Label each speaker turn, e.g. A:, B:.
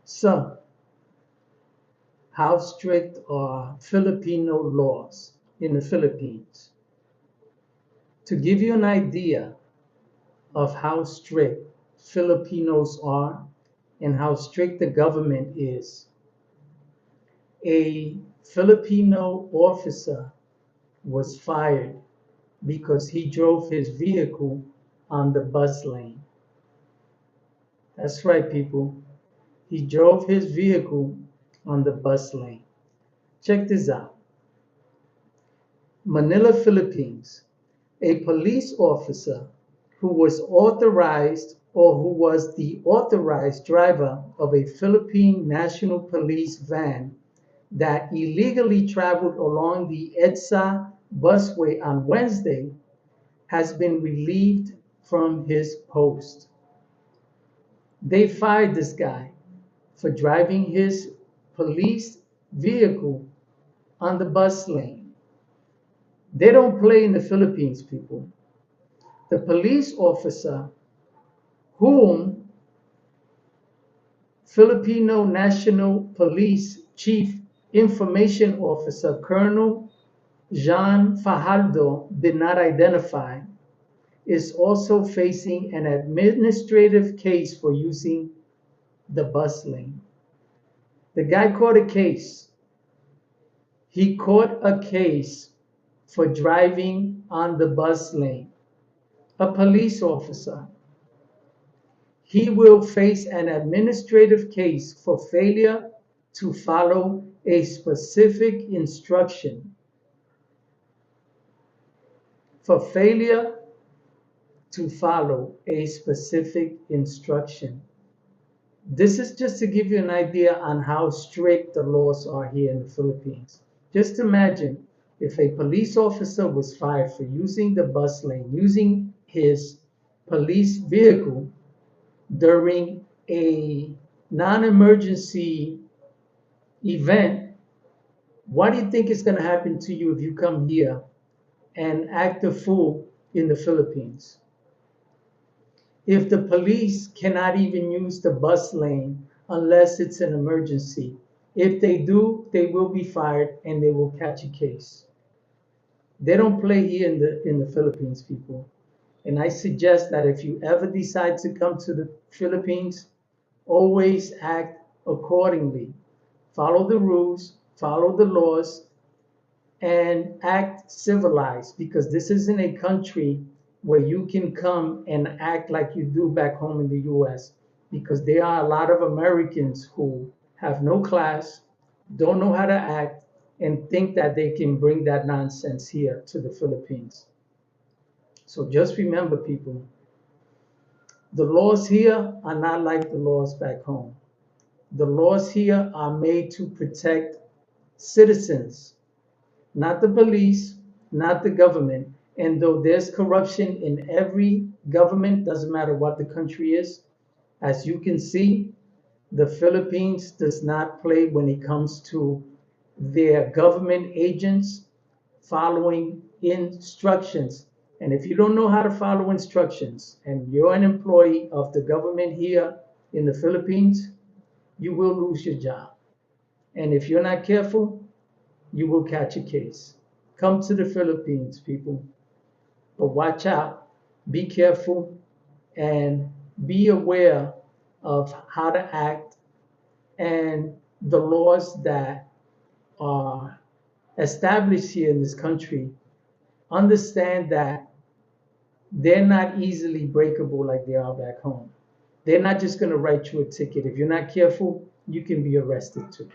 A: So, how strict are Filipino laws in the Philippines? To give you an idea of how strict Filipinos are and how strict the government is, a Filipino officer was fired because he drove his vehicle on the bus lane. That's right, people. He drove his vehicle on the bus lane. Check this out. Manila, Philippines. A police officer who was authorized or who was the authorized driver of a Philippine National Police van that illegally traveled along the EDSA busway on Wednesday has been relieved from his post. They fired this guy for driving his police vehicle on the bus lane. They don't play in the Philippines, people. The police officer whom Filipino National Police Chief Information Officer Colonel Jean Fajardo did not identify, is also facing an administrative case for using the bus lane. The guy caught a case. He caught a case for driving on the bus lane. A police officer. He will face an administrative case for failure to follow a specific instruction. For failure to follow a specific instruction. This is just to give you an idea on how strict the laws are here in the Philippines. Just imagine if a police officer was fired for using the bus lane, using his police vehicle during a non-emergency event. What do you think is going to happen to you if you come here and act a fool in the Philippines? If the police cannot even use the bus lane unless it's an emergency, if they do, they will be fired and they will catch a case. They don't play here in the Philippines, people. And I suggest that if you ever decide to come to the Philippines, always act accordingly. Follow the rules, follow the laws, and act civilized, because this isn't a country where you can come and act like you do back home in the US, because there are a lot of Americans who have no class, don't know how to act, and think that they can bring that nonsense here to the Philippines. So just remember, people, the laws here are not like the laws back home. The laws here are made to protect citizens, not the police, not the government. And though there's corruption in every government, doesn't matter what the country is, as you can see, the Philippines does not play when it comes to their government agents following instructions. And if you don't know how to follow instructions and you're an employee of the government here in the Philippines, you will lose your job. And if you're not careful, you will catch a case. Come to the Philippines, people. But watch out, be careful, and be aware of how to act and the laws that are established here in this country. Understand that they're not easily breakable like they are back home. They're not just going to write you a ticket. If you're not careful, you can be arrested too.